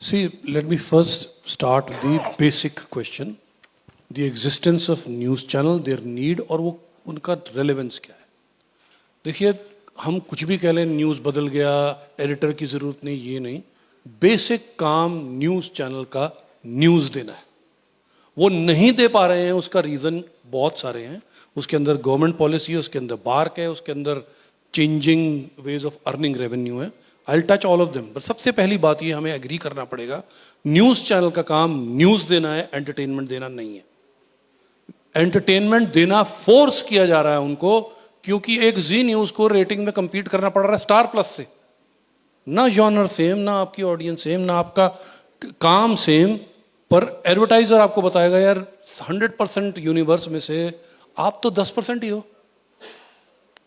See, let me first start the basic question. The existence of news channel, their need और वो उनका relevance क्या है. देखिए हम कुछ भी कह लें, न्यूज़ बदल गया, एडिटर की ज़रूरत नहीं, ये नहीं. बेसिक काम न्यूज़ चैनल का न्यूज़ देना है. वो नहीं दे पा रहे हैं, उसका रीज़न बहुत सारे हैं. उसके अंदर गवर्नमेंट पॉलिसी है, उसके अंदर बार्क है, उसके अंदर changing ways of earning revenue है. I touch all of them. But सबसे पहली बात ये हमें एग्री करना पड़ेगा, न्यूज़ चैनल का काम न्यूज़ देना है, एंटरटेनमेंट देना नहीं है. एंटरटेनमेंट देना फोर्स किया जा रहा है उनको, क्योंकि एक जी न्यूज़ को रेटिंग में compete करना पड़ रहा है स्टार प्लस से. ना जॉनर सेम, ना आपकी ऑडियंस सेम, ना आपका काम सेम, पर एडवर्टाइजर आपको बताएगा यार 100% यूनिवर्स में से आप तो 10% ही हो,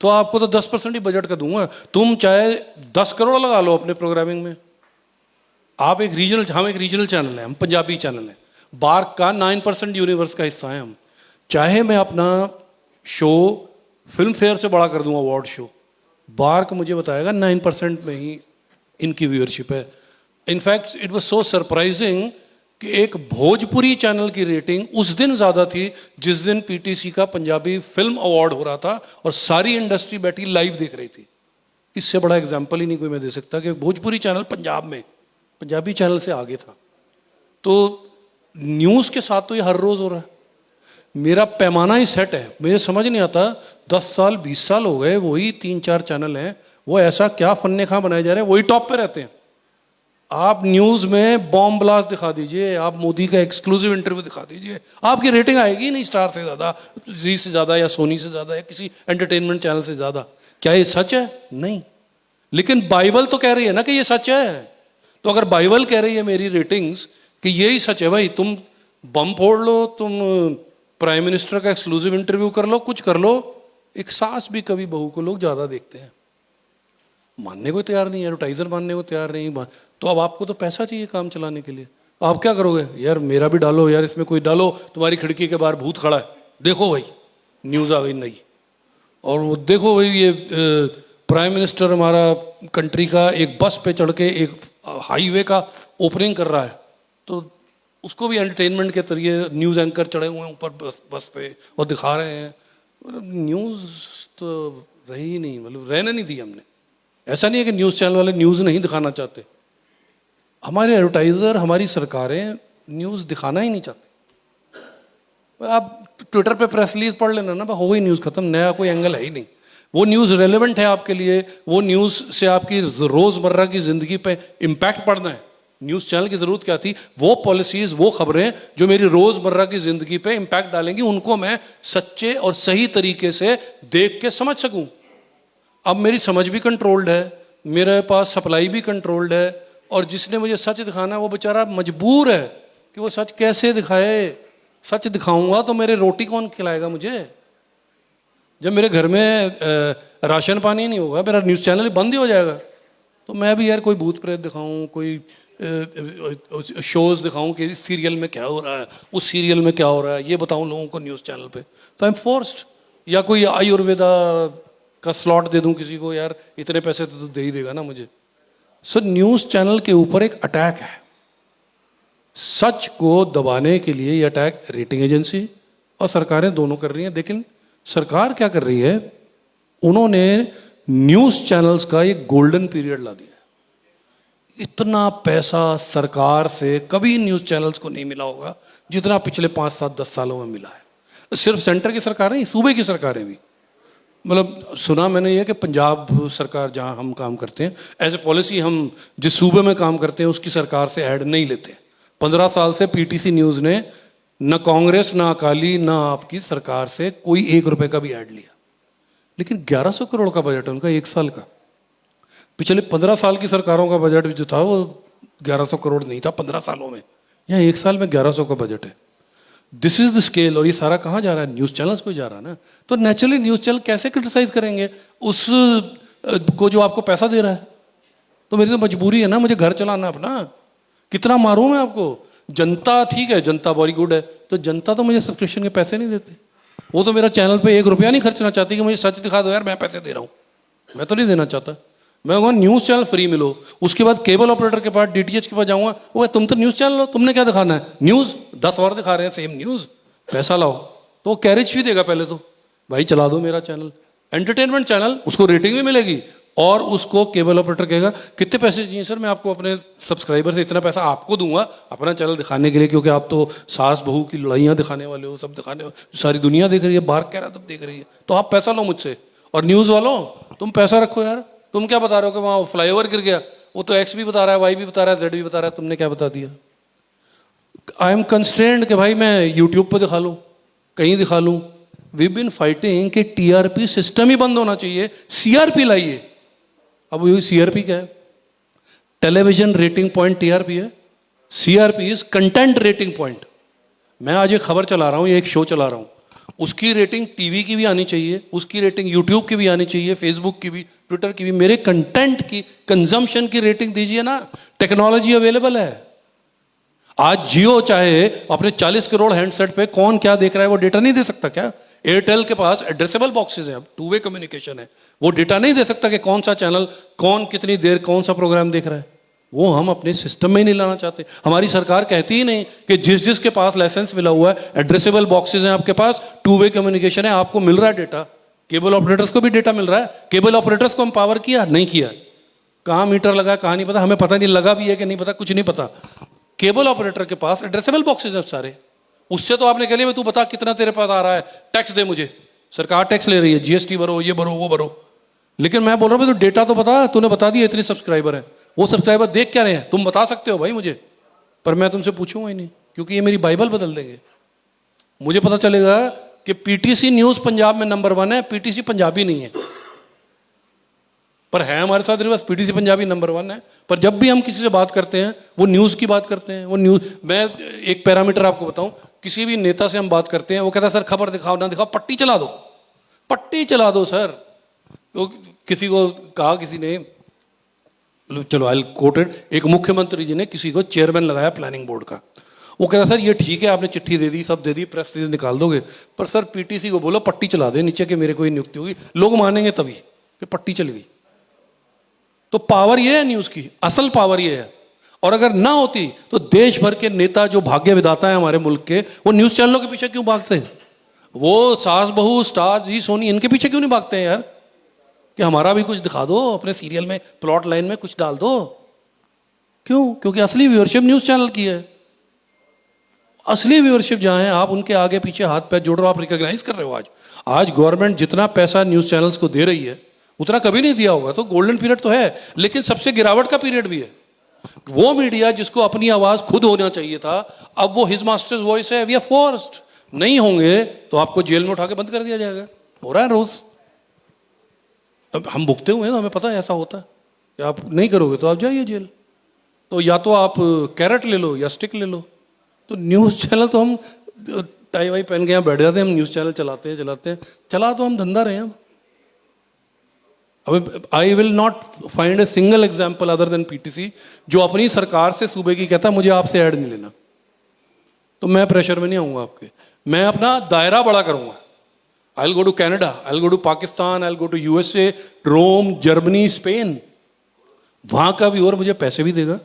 तो आपको तो 10% ही बजट का दूंगा. तुम चाहे 10 करोड़ लगा लो अपने प्रोग्रामिंग में. आप एक रीजनल, हम एक रीजनल चैनल है, हम पंजाबी चैनल है, बार्क का 9% यूनिवर्स का हिस्सा है हम. चाहे मैं अपना शो फिल्म फेयर से बड़ा कर दूंगा, अवार्ड शो, बार्क मुझे बताएगा 9% में ही इनकी व्यूअरशिप है. In fact it was so surprising कि एक भोजपुरी चैनल की रेटिंग उस दिन ज्यादा थी जिस दिन पीटीसी का पंजाबी फिल्म अवार्ड हो रहा था और सारी इंडस्ट्री बैठी लाइव देख रही थी. इससे बड़ा एग्जाम्पल ही नहीं कोई मैं दे सकता कि भोजपुरी चैनल पंजाब में पंजाबी चैनल से आगे था. तो न्यूज़ के साथ तो ये हर रोज हो रहा है. मेरा पैमाना ही सेट है. मुझे समझ नहीं आता, 10 साल 20 साल हो गए, वही 3-4 चैनल हैं, वो ऐसा क्या फन्ने खां बनाए जा रहे हैं, वही टॉप पे रहते हैं. आप न्यूज़ में बॉम्ब ब्लास्ट दिखा दीजिए, आप मोदी का एक्सक्लूसिव इंटरव्यू दिखा दीजिए, आपकी रेटिंग आएगी नहीं स्टार से ज़्यादा, जी से ज़्यादा, या सोनी से ज़्यादा, या किसी एंटरटेनमेंट चैनल से ज़्यादा. क्या ये सच है? नहीं. लेकिन बाइबल तो कह रही है ना कि ये सच है. तो अगर बाइबल कह रही है मेरी रेटिंग्स कि यही सच है, भाई तुम बम फोड़ लो, तुम प्राइम मिनिस्टर का एक्सक्लूसिव इंटरव्यू कर लो, कुछ कर लो. एक सास भी कभी बहू को लोग ज्यादा देखते हैं. मानने को तैयार नहीं, एडवर्टाइजर मानने को तैयार नहीं. तो अब आपको तो पैसा चाहिए काम चलाने के लिए. आप क्या करोगे? यार मेरा भी डालो, यार इसमें कोई डालो, तुम्हारी खिड़की के बाहर भूत खड़ा है, देखो भाई न्यूज आ गई नई, और वो देखो भाई ये प्राइम मिनिस्टर हमारा कंट्री का एक बस पे चढ़ के एक हाईवे का ओपनिंग कर रहा है. तो उसको भी एंटरटेनमेंट के जरिए न्यूज़ एंकर चढ़े हुए हैं ऊपर बस पे और दिखा रहे हैं. न्यूज़ तो रही ही नहीं, मतलब रहने नहीं दी हमने. ऐसा नहीं है कि न्यूज़ चैनल वाले न्यूज़ नहीं दिखाना चाहते. हमारे एडवर्टाइज़र, हमारी सरकारें न्यूज़ दिखाना ही नहीं चाहते. आप ट्विटर पे प्रेस रिलीज पढ़ लेना ना, हो गई न्यूज़ खत्म, नया कोई एंगल है ही नहीं. वो न्यूज़ रेलेवेंट है आपके लिए, वो न्यूज़ से आपकी रोज़मर्रा की ज़िंदगी पे इम्पैक्ट पड़ना है. न्यूज़ चैनल की ज़रूरत क्या थी? वो पॉलिसीज़, वो खबरें जो मेरी रोज़मर्रा की ज़िंदगी पे इम्पैक्ट डालेंगी, उनको मैं सच्चे और सही तरीके से देख के समझ सकूं. अब मेरी समझ भी कंट्रोल्ड है, मेरे पास सप्लाई भी कंट्रोल्ड है, और जिसने मुझे सच दिखाना है वो बेचारा मजबूर है कि वो सच कैसे दिखाए. सच दिखाऊंगा तो मेरे रोटी कौन खिलाएगा मुझे? जब मेरे घर में राशन पानी नहीं होगा, मेरा न्यूज़ चैनल बंद ही हो जाएगा. तो मैं भी यार कोई भूत प्रेत दिखाऊं, कोई शोज़ दिखाऊं कि सीरियल में क्या हो रहा है, उस सीरियल में क्या हो रहा है, ये बताऊं लोगों को न्यूज़ चैनल पे, तो आई एम फोर्स्ड. या कोई आयुर्वेदा का स्लॉट दे दूं किसी को, यार इतने पैसे तो दे ही देगा ना मुझे. सो न्यूज़ चैनल के ऊपर एक अटैक है. सच को दबाने के लिए ये अटैक रेटिंग एजेंसी और सरकारें दोनों कर रही हैं. लेकिन सरकार क्या कर रही है? उन्होंने न्यूज़ चैनल्स का एक गोल्डन पीरियड ला दिया. इतना पैसा सरकार से कभी न्यूज़ चैनल्स को नहीं मिला होगा जितना पिछले 5-7-10 सालों में मिला है. सिर्फ सेंटर की सरकारें नहीं, सूबे की सरकारें भी. मतलब सुना मैंने ये कि पंजाब सरकार, जहां हम काम करते हैं, एज ए पॉलिसी हम जिस सूबे में काम करते हैं उसकी सरकार से ऐड नहीं लेते. 15 साल से पीटीसी न्यूज़ ने न कांग्रेस, न अकाली, न आपकी सरकार से कोई 1 रुपए का भी ऐड लिया. लेकिन 1100 करोड़ का बजट है उनका 1 साल का. पिछले 15 साल की सरकारों का बजट जो था वो 1100 करोड़ नहीं था 15 सालों में. यहाँ 1 साल में 1100 का बजट है. This is the scale. और ये सारा कहाँ जा रहा है? न्यूज़ चैनल्स को जा रहा है ना. तो नेचुरली न्यूज़ चैनल कैसे क्रिटिसाइज करेंगे उस को जो आपको पैसा दे रहा है? तो मेरी तो मजबूरी है ना, मुझे घर चलाना अपना. कितना मारूं मैं आपको? जनता ठीक है, जनता बड़ी गुड है, तो जनता तो मुझे सब्सक्रिप्शन के पैसे नहीं देते. वो तो मेरा चैनल पे 1 रुपया नहीं खर्चना चाहती कि मुझे सच दिखा दो यार, मैं पैसे दे रहा हूँ. मैं तो नहीं देना चाहता. मैं कहूँगा न्यूज़ चैनल फ्री मिलो, उसके बाद केबल ऑपरेटर के पास, डीटीएच के पास जाऊँगा, वो तुम तो न्यूज़ चैनल हो, तुमने क्या दिखाना है, न्यूज़ 10 बार दिखा रहे हैं सेम न्यूज़, पैसा लाओ। तो वो कैरेज भी देगा पहले तो, भाई चला दो मेरा चैनल, एंटरटेनमेंट चैनल, उसको रेटिंग भी मिलेगी, और उसको केबल ऑपरेटर कहेगा कितने पैसे चाहिए सर, मैं आपको अपने सब्सक्राइबर से इतना पैसा आपको दूंगा अपना चैनल दिखाने के लिए, क्योंकि आप तो सास बहू की लड़ाइयाँ दिखाने वाले हो, सब दिखाने वाले, सारी दुनिया देख रही है, बाहर कह रहा तब देख रही है, तो आप पैसा लो मुझसे। और न्यूज़ वालों तुम पैसा रखो यार, तुम क्या बता रहे हो कि वहाँ फ्लाईओवर गिर गया, वो तो एक्स भी बता रहा है, वाई भी बता रहा है, जेड भी बता रहा है, तुमने क्या बता दिया। आई एम कंस्ट्रेंड कि भाई मैं यूट्यूब पर दिखा लूँ, कहीं दिखा लूँ। वी बीन फाइटिंग कि टीआरपी सिस्टम ही बंद होना चाहिए, सीआरपी लाइए। अब ये सीआरपी क्या है, टेलीविजन रेटिंग पॉइंट टीआरपी है, CRP is content rating point. मैं आज एक खबर चला रहा हूँ, एक शो चला रहा हूँ, उसकी रेटिंग टीवी की भी आनी चाहिए, उसकी रेटिंग यूट्यूब की भी आनी चाहिए, फेसबुक की भी, ट्विटर की भी, मेरे कंटेंट की, कंजम्पशन की रेटिंग दीजिए ना। टेक्नोलॉजी अवेलेबल है। आज जियो चाहे अपने 40 करोड़ हैंडसेट पे कौन क्या देख रहा है वो डेटा नहीं दे सकता क्या? एयरटेल के पास एड्रेसेबल बॉक्सेस हैं, अब टू वे कम्युनिकेशन है, वो डेटा नहीं दे सकता कि कौन सा चैनल कौन कितनी देर कौन सा प्रोग्राम देख रहा है। वो हम अपने सिस्टम में ही नहीं लाना चाहते। हमारी सरकार कहती ही नहीं कि जिस जिसके पास लाइसेंस मिला हुआ है, एड्रेसेबल बॉक्सेस हैं आपके पास, टू वे कम्युनिकेशन है, आपको मिल रहा है डेटा। केबल ऑपरेटर्स को भी डेटा मिल रहा है, केबल ऑपरेटर्स को एम्पावर किया नहीं किया, कहाँ मीटर लगा कहाँ नहीं पता, हमें पता नहीं, लगा भी है कि नहीं पता, कुछ नहीं पता। केबल ऑपरेटर के पास एड्रेसेबल बॉक्सेस हैं सारे, उससे तो आपने कह लिया तू बता कितना तेरे पास आ रहा है, टैक्स दे मुझे, सरकार टैक्स ले रही है, जीएसटी भरो, ये भरो वो भरो। लेकिन मैं बोल रहा हूँ तो डेटा तो बता, तूने बता दिया इतने सब्सक्राइबर हैं, वो सब्सक्राइबर देख क्या रहे हैं तुम बता सकते हो भाई मुझे, पर मैं तुमसे पूछूंगा ही नहीं, क्योंकि ये मेरी बाइबल बदल देंगे। मुझे पता चलेगा कि पीटीसी न्यूज पंजाब में नंबर 1 है, पीटीसी पंजाबी नहीं है, पर है हमारे साथ रिवर्स, पीटीसी पंजाबी नंबर 1 है, पर जब भी हम किसी से बात करते हैं वो न्यूज़ की बात करते हैं। वो न्यूज़, मैं एक पैरामीटर आपको बताऊं, किसी भी नेता से हम बात करते हैं, वो कहता है सर खबर दिखाओ ना दिखाओ, पट्टी चला दो, पट्टी चला दो सर। तो किसी को कहा, किसी ने, चलो आई कोटेड, एक मुख्यमंत्री जी ने किसी को चेयरमैन लगाया प्लानिंग बोर्ड का, वो कहता सर ये ठीक है आपने चिट्ठी दे दी, सब दे दी, प्रेस रिलीज निकाल दोगे, पर सर पीटीसी को बोलो पट्टी चला दे नीचे के मेरे को ही नियुक्ति होगी, लोग मानेंगे तभी कि पट्टी चली गई। तो पावर ये है न्यूज की, असल पावर ये है। और अगर ना होती तो देश भर के नेता जो भाग्य विधाता है हमारे मुल्क के, वो न्यूज चैनलों के पीछे क्यों भागते हैं? वो सास बहू, स्टार जी, सोनी, इनके पीछे क्यों नहीं भागते हैं यार कि हमारा भी कुछ दिखा दो, अपने सीरियल में प्लॉट लाइन में कुछ डाल दो? क्यों? क्योंकि असली व्यूअरशिप न्यूज चैनल की है। असली व्यूअरशिप जहां है, आप उनके आगे पीछे हाथ पैर जोड़ रहे हो, आप रिकॉग्नाइज कर रहे हो। आज गवर्नमेंट जितना पैसा न्यूज चैनल्स को दे रही है उतना कभी नहीं दिया होगा। तो गोल्डन पीरियड तो है, लेकिन सबसे गिरावट का पीरियड भी है। वो मीडिया जिसको अपनी आवाज खुद होना चाहिए था, अब वो हिज मास्टर्स वॉइस है, वी आर फोर्स्ड। नहीं होंगे तो आपको जेल में उठा के बंद कर दिया जाएगा। हो रहा है रोज, अब हम भुगते हुए हैं, हमें पता है ऐसा होता है कि आप नहीं करोगे तो आप जाइए जेल। तो या तो आप कैरेट ले लो या स्टिक ले लो। तो न्यूज चैनल तो हम टाई वाई पहन के यहाँ बैठ जाते हैं, हम न्यूज चैनल चलाते हैं, चला तो हम धंधा रहे हैं। अब I will not find a single example other than PTC जो अपनी सरकार से सूबे की कहता मुझे आपसे ऐड नहीं लेना। तो मैं प्रेशर में नहीं आऊंगा आपके, मैं अपना दायरा बड़ा करूंगा। I will go to Canada, I will go to Pakistan, I will go to USA, Rome, Germany, Spain. वहां का व्यूअर मुझे पैसे भी देगा,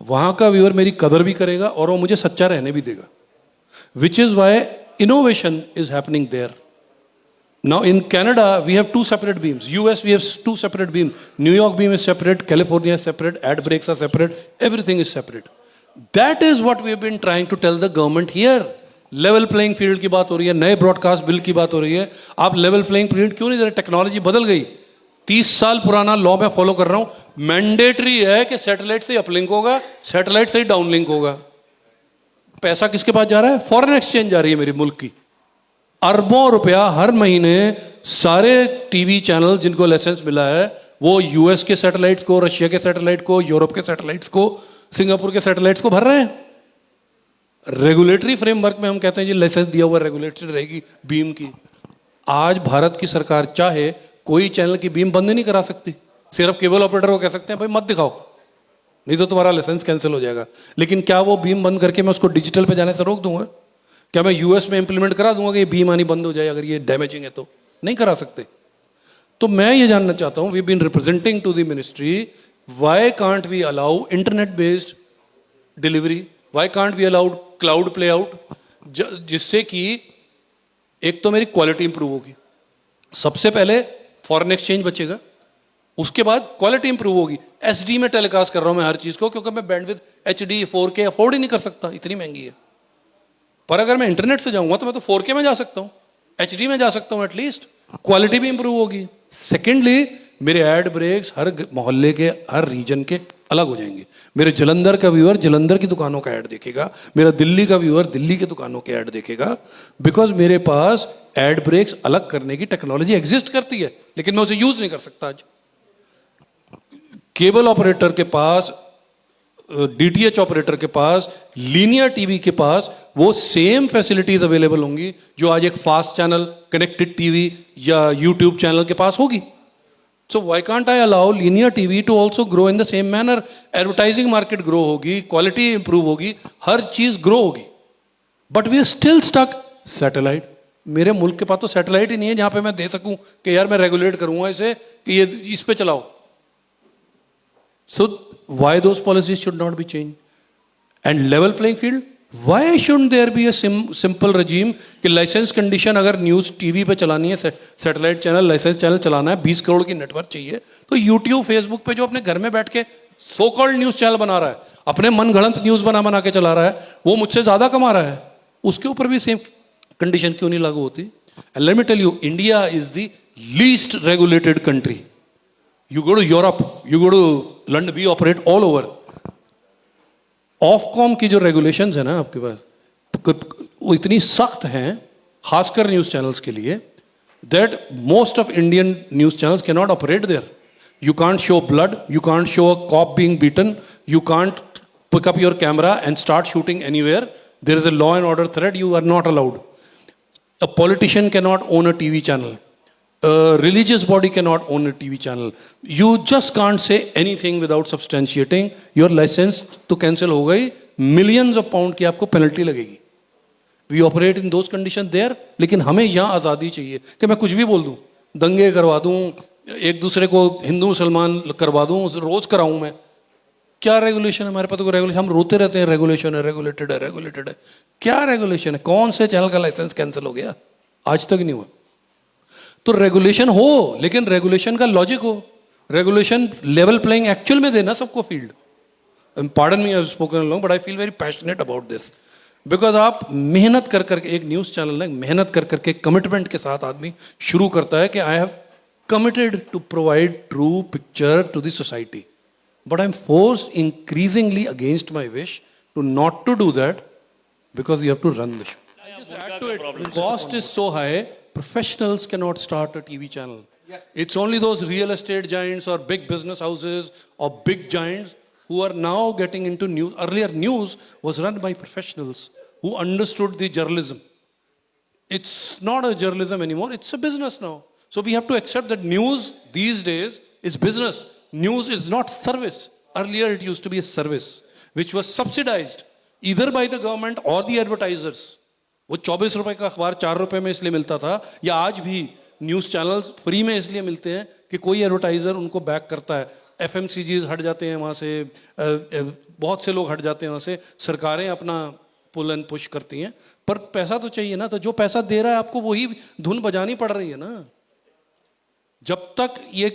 वहां का व्यूअर मेरी कदर भी करेगा और वो मुझे सच्चा रहने भी देगा। Which is why innovation is happening there. Now in Canada, we have 2 separate beams. US, we have 2 separate beams. New York beam is separate, California is separate, ad breaks are separate, everything is separate. That is what we have been trying to tell the government here. Level playing field की बात हो रही है, नए broadcast bill की बात हो रही है, आप लेवल प्लेइंग फील्ड क्यों नहीं दे रहे? टेक्नोलॉजी बदल गई। 30 साल पुराना लॉ मैं फॉलो कर रहा हूं। मैंडेटरी है कि सैटेलाइट से अपलिंक होगा, सैटेलाइट से ही डाउनलिंक होगा। पैसा किसके पास जा रहा है? फॉरेन एक्सचेंज जा रही है मेरे मुल्क की। अरबों रुपया हर महीने सारे टीवी चैनल जिनको लाइसेंस मिला है वो यूएस के सैटेलाइट्स को, रशिया के सैटेलाइट को, यूरोप के सैटेलाइट्स को, सिंगापुर के सैटेलाइट्स को भर रहे हैं। रेगुलेटरी फ्रेमवर्क में हम कहते हैं जी लाइसेंस दिया हुआ रेगुलेटरी रहेगी बीम की। आज भारत की सरकार चाहे कोई चैनल की बीम बंद नहीं करा सकती, सिर्फ केबल ऑपरेटर को कह सकते हैं भाई मत दिखाओ नहीं तो तुम्हारा लाइसेंस कैंसिल हो जाएगा। लेकिन क्या वो बीम बंद करके मैं उसको डिजिटल पे जाने से रोक दूंगा? क्या मैं यूएस में इंप्लीमेंट करा दूंगा कि ये बीम आनी बंद हो जाए अगर ये डैमेजिंग है? तो नहीं करा सकते। तो मैं ये जानना चाहता हूं, we been representing to the ministry, why can't we allow internet based delivery, why can't we allowed cloud play out, जिससे कि एक तो मेरी क्वालिटी इंप्रूव होगी, सबसे पहले फॉरेन एक्सचेंज बचेगा, उसके बाद क्वालिटी इंप्रूव होगी। एचडी में टेलीकास्ट कर रहा हूं मैं हर चीज को, क्योंकि मैं बैंडविड्थ एचडी 4K अफोर्ड ही नहीं कर सकता, इतनी महंगी है। पर अगर मैं इंटरनेट से जाऊंगा तो मैं तो 4K में जा सकता हूं, एचडी में जा सकता हूं, एटलीस्ट क्वालिटी भी इंप्रूव होगी। सेकेंडली, मेरे एड ब्रेक्स हर मोहल्ले के, हर रीजन के अलग हो जाएंगे। मेरे जलंधर का व्यूअर जलंधर की दुकानों का ऐड देखेगा, मेरा दिल्ली का व्यूअर दिल्ली की दुकानों के ऐड देखेगा, बिकॉज मेरे पास एड ब्रेक्स अलग करने की टेक्नोलॉजी एग्जिस्ट करती है, लेकिन मैं उसे यूज नहीं कर सकता। आज केबल ऑपरेटर के पास, डीटीएच ऑपरेटर के पास, लीनियर टीवी के पास वो सेम फैसिलिटीज अवेलेबल होंगी जो आज एक फास्ट चैनल, कनेक्टेड टीवी या यूट्यूब चैनल के पास होगी। So why can't I allow linear TV to also grow in the same manner? Advertising market grow होगी, quality improve होगी, हर चीज grow होगी। But we are still stuck satellite। मेरे मुल्क के पास तो सैटेलाइट ही नहीं है जहां पे मैं दे सकूं कि यार मैं रेगुलेट करूंगा इसे कि ये इस पे चलाओ। So why those policies should not be changed? And level playing field? Why shouldn't there be a simple regime कि लाइसेंस कंडीशन, अगर न्यूज टीवी पे चलानी है, सैटेलाइट चैनल, लाइसेंस चैनल चलाना है, 20 करोड़ की नेटवर्क चाहिए, तो यूट्यूब, फेसबुक पे जो अपने घर में बैठ के सो कॉल्ड न्यूज चैनल बना रहा है, अपने मन गढ़ंत न्यूज बना के चला रहा है, वो मुझसे ज्यादा कमा रहा है, उसके ऊपर भी सेम कंडीशन क्यों नहीं लागू होती? And let me tell you, India is the least regulated country. You go to Europe, you go to London, we operate all over. Ofcom की जो रेगुलेशंस है ना आपके पास, वो इतनी सख्त हैं, खासकर न्यूज चैनल्स के लिए, that most of Indian news channels can not operate there. You can't show blood, you can't show a cop being beaten, you can't pick up your camera and start shooting anywhere. There is a law and order threat, you are not allowed. A politician can not own a TV channel, a religious body cannot own a TV channel. You just can't say anything without substantiating. Your license तो cancel हो गई, millions of pound की आपको penalty लगेगी। We operate in those conditions there, लेकिन हमें यहाँ आज़ादी चाहिए कि मैं कुछ भी बोल दूँ, दंगे करवा दूँ, एक दूसरे को हिंदू मुसलमान करवा दूँ, रोज कराऊँ मैं। क्या रेगुलेशन है हमारे पास? तो रेगुलेशन, हम रोते रहते हैं रेगुलेशन है, रेगुलेटेड है, रेगुलेटेड है। क्या रेगुलेशन है? कौन से चैनल का लाइसेंस कैंसिल हो गया? आज तक नहीं हुआ। तो रेगुलेशन हो, लेकिन रेगुलेशन का लॉजिक हो, रेगुलेशन लेवल प्लेइंग एक्चुअल में देना सबको field. Pardon me, I have spoken long, but I feel very passionate about this, because आप मेहनत कर करके, एक न्यूज चैनल ने मेहनत कर करके, कमिटमेंट के साथ आदमी शुरू करता है कि I have committed to provide true picture to the society, but I am forced increasingly against my wish to not to do that, because you have to run the show. Cost is so high, professionals cannot start a TV channel. Yes. It's only those real estate giants or big business houses or big giants who are now getting into news. Earlier news was run by professionals who understood the journalism. It's not a journalism anymore, it's a business now. So we have to accept that news these days is business. News is not service. Earlier it used to be a service which was subsidized either by the government or the advertisers. वो 24 रुपए का अखबार 4 रुपए में इसलिए मिलता था, या आज भी न्यूज चैनल्स फ्री में इसलिए मिलते हैं कि कोई एडवर्टाइजर उनको बैक करता है। एफएमसीजीज हट जाते हैं वहाँ से, बहुत से लोग हट जाते हैं वहाँ से, सरकारें अपना पुल एंड पुश करती हैं, पर पैसा तो चाहिए ना। तो जो पैसा दे रहा है आपको वही धुन बजानी पड़ रही है ना। जब तक ये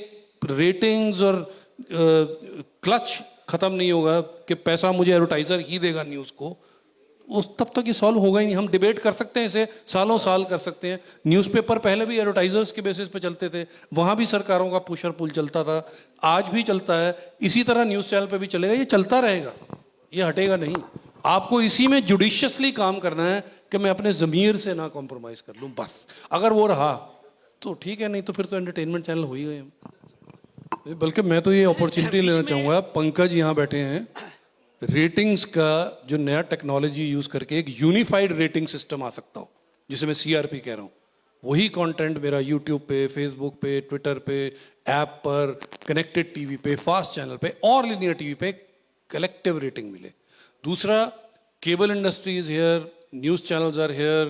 रेटिंग्स और क्लच खत्म नहीं होगा कि पैसा मुझे एडवर्टाइजर ही देगा न्यूज को, उस तब तक ये सॉल्व होगा ही नहीं। हम डिबेट कर सकते हैं, इसे सालों साल कर सकते हैं। न्यूज़पेपर पहले भी एडवर्टाइजर्स के बेसिस पे चलते थे, वहां भी सरकारों का पुश और पुल चलता था, आज भी चलता है। इसी तरह न्यूज़ चैनल पे भी चलेगा, ये चलता रहेगा, ये हटेगा नहीं। आपको इसी में जुडिशियसली काम करना है कि मैं अपने ज़मीर से ना कॉम्प्रोमाइज कर लूँ, बस। अगर वो रहा तो ठीक है, नहीं तो फिर तो एंटरटेनमेंट चैनल हो ही गए। बल्कि मैं तो ये अपॉर्चुनिटी लेना चाहूँगा, पंकज यहाँ बैठे हैं, रेटिंग्स का जो नया टेक्नोलॉजी यूज करके एक यूनिफाइड रेटिंग सिस्टम आ सकता हो, जिसे मैं सीआरपी कह रहा हूँ। वही कंटेंट मेरा यूट्यूब पे, फेसबुक पे, ट्विटर पे, ऐप पर, कनेक्टेड टीवी पे, फास्ट चैनल पे और लिनियर टीवी पे कलेक्टिव रेटिंग मिले। दूसरा, cable industry is here, news channels are here,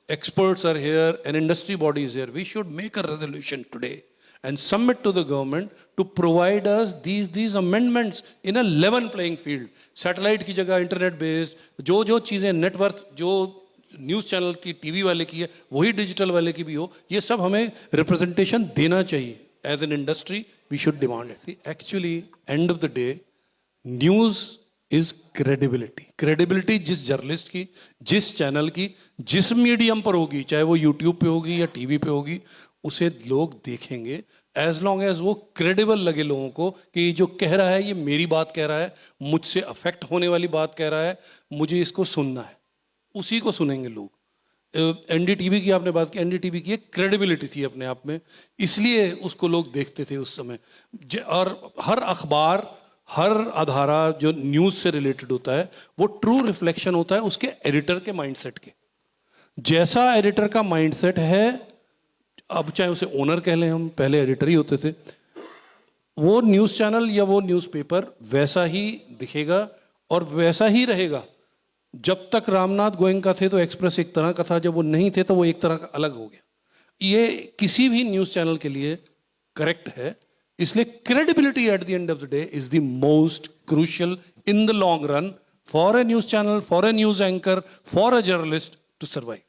experts are here, an industry body is here. We should make a resolution today and submit to the government to provide us these amendments in a level playing field. Satellite की जगह internet based, जो चीज़ें network जो news channel की TV वाले की है वही डिजिटल वाले की भी हो, ये सब हमें रिप्रेजेंटेशन देना चाहिए. As an industry we should demand it. Actually end of the day news is credibility. Credibility जिस जर्नलिस्ट की, जिस चैनल की, जिस मीडियम पर होगी, चाहे वो यूट्यूब पे होगी या टीवी पे होगी, उसे लोग देखेंगे एज लॉन्ग एज वो क्रेडिबल लगे लोगों को कि ये जो कह रहा है ये मेरी बात कह रहा है, मुझसे अफेक्ट होने वाली बात कह रहा है, मुझे इसको सुनना है, उसी को सुनेंगे लोग. एनडीटीवी की आपने बात की, एनडीटीवी की एक क्रेडिबिलिटी थी अपने आप में, इसलिए उसको लोग देखते थे उस समय. और हर अखबार, हर अधारा जो न्यूज़ से रिलेटेड होता है वो ट्रू रिफ्लेक्शन होता है उसके एडिटर के माइंडसेट के. जैसा एडिटर का माइंडसेट है, अब चाहे उसे ओनर कह लें, हम पहले एडिटर ही होते थे, वो न्यूज़ चैनल या वो न्यूज़पेपर वैसा ही दिखेगा और वैसा ही रहेगा. जब तक रामनाथ गोयनका थे तो एक्सप्रेस एक तरह का था, जब वो नहीं थे तो वो एक तरह का अलग हो गया. ये किसी भी न्यूज़ चैनल के लिए करेक्ट है. इसलिए credibility at the end of the day is the most crucial in the long run for a news channel, for a news anchor, for a journalist to survive.